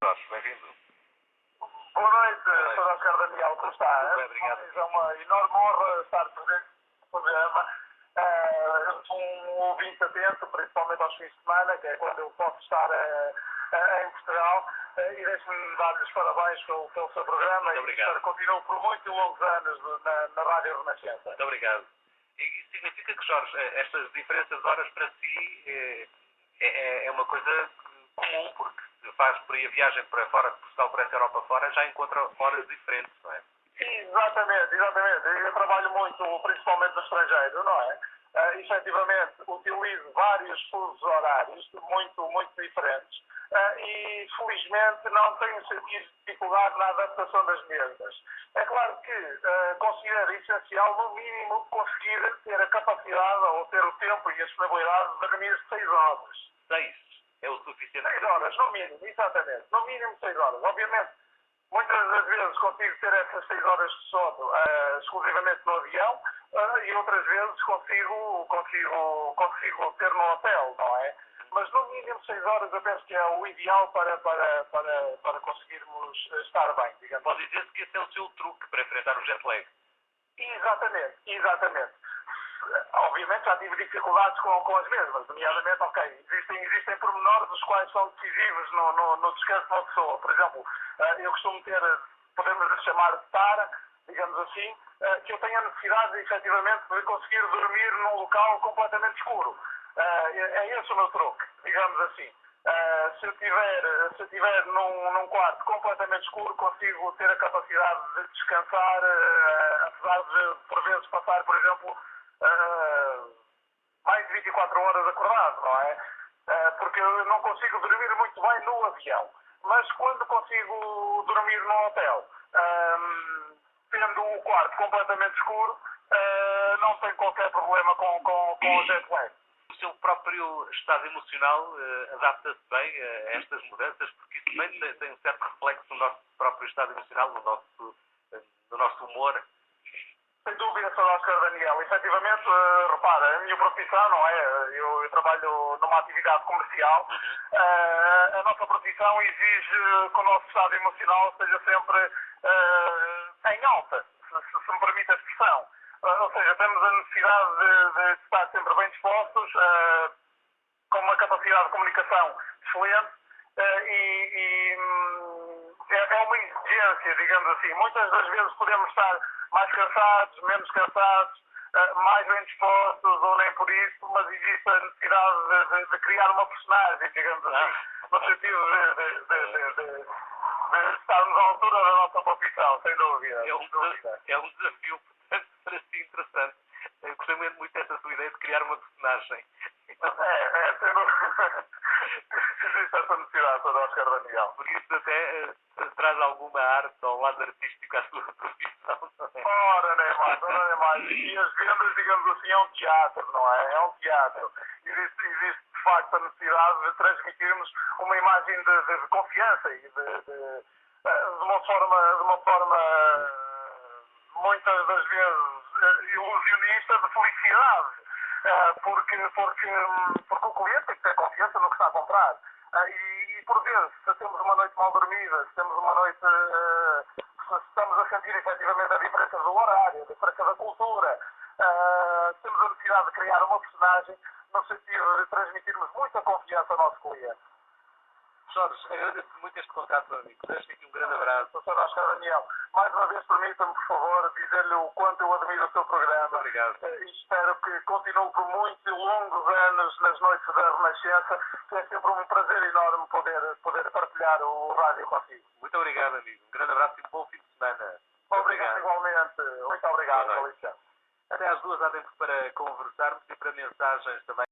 Jorge, bem-vindo. Boa noite, Boa noite. Sr. Oscar Daniel, como está? Tudo bem, obrigado. É uma enorme honra estar presente no programa. Eu sou um ouvinte atento, principalmente aos fins de semana, que é quando eu posso estar em Portugal. E deixe-me dar-lhe os parabéns pelo seu programa. Muito e obrigado. espero que continue por muitos longos anos na Rádio Renascença. Muito obrigado. E isso significa que, Jorge, estas diferenças de horas para si é uma coisa comum, porque faz por aí a viagem para fora de Portugal, por essa Europa fora, já encontra horas diferentes, não é? Exatamente. Eu trabalho muito, principalmente no estrangeiro, não é? Efetivamente, utilizo vários fusos horários muito diferentes e, felizmente, não tenho sentido dificuldade na adaptação das mesmas. É claro que considero essencial, no mínimo, conseguir ter a capacidade ou ter o tempo e a disponibilidade de dormir 6 horas. 6 é o suficiente. 6 horas, no mínimo, exatamente. No mínimo 6 horas. Obviamente, muitas das vezes consigo ter essas 6 horas de sono exclusivamente no avião e outras vezes consigo ter no hotel, não é? Mas no mínimo 6 horas eu penso que é o ideal para conseguirmos estar bem, digamos. Pode dizer-se que esse é o seu truque para enfrentar o jet lag. Exatamente. Obviamente já tive dificuldades com as mesmas, nomeadamente, existem pormenores dos quais são decisivos no descanso de uma pessoa. Por exemplo, eu costumo ter, podemos chamar de tara, digamos assim, que eu tenho a necessidade, efetivamente, de conseguir dormir num local completamente escuro. É esse o meu truque, digamos assim. Se eu estiver num quarto completamente escuro, consigo ter a capacidade de descansar, apesar de, por vezes, passar, por exemplo, mais de 24 horas acordado, não é? Porque eu não consigo dormir muito bem no avião. Mas quando consigo dormir no hotel, tendo o quarto completamente escuro, não tenho qualquer problema com o jet lag. O seu próprio estado emocional adapta-se bem a estas mudanças, porque isso também tem um certo reflexo no nosso próprio estado emocional, no nosso humor. Sem dúvida, Sr. Oscar Daniel. Efetivamente, repara, a minha profissão, não é? Eu trabalho numa atividade comercial. A nossa profissão exige que o nosso estado emocional esteja sempre em alta, se me permite a expressão. Ou seja, temos a necessidade de estar sempre bem dispostos, com uma capacidade de comunicação excelente é uma exigência, digamos assim. Muitas das vezes podemos estar mais cansados, menos cansados, mais bem dispostos ou nem por isso, mas existe a necessidade de criar uma personagem, digamos assim, no sentido de estarmos à altura da nossa profissão, sem dúvida. É um desafio, portanto, para si interessante. Eu gostei muito dessa sua ideia de criar uma personagem. Sem dúvida. Existe essa necessidade, Sr. Oscar Daniel. Porque isso até traz alguma arte ao lado artístico à sua profissão, não é? Ora, nem mais. E as vendas, digamos assim, é um teatro, não é? É um teatro. Existe de facto a necessidade de transmitirmos uma imagem de confiança e de uma forma muitas das vezes ilusionista de felicidade. Porque o cliente tem que ter confiança no que está a comprar. E por vezes, se temos uma noite mal dormida, se temos uma noite. Se estamos a sentir efetivamente a diferença do horário, a diferença da cultura, temos a necessidade de criar uma personagem no sentido de transmitirmos muita confiança ao nosso cliente. Jorge, agradeço muito este contato, meu amigo. Deixo aqui um grande abraço. Sr. Oscar Daniel, mais uma vez permita-me, por favor, dizer-lhe o quanto eu admiro o seu programa. Muito obrigado. E espero que continue por muitos e longos anos nas noites da Renascença. É sempre um prazer enorme poder partilhar o rádio consigo. Muito obrigado, amigo. Um grande abraço e um bom fim de semana. Obrigado igualmente. Muito obrigado, com licença. Até às 2 há tempo para conversarmos e para mensagens também.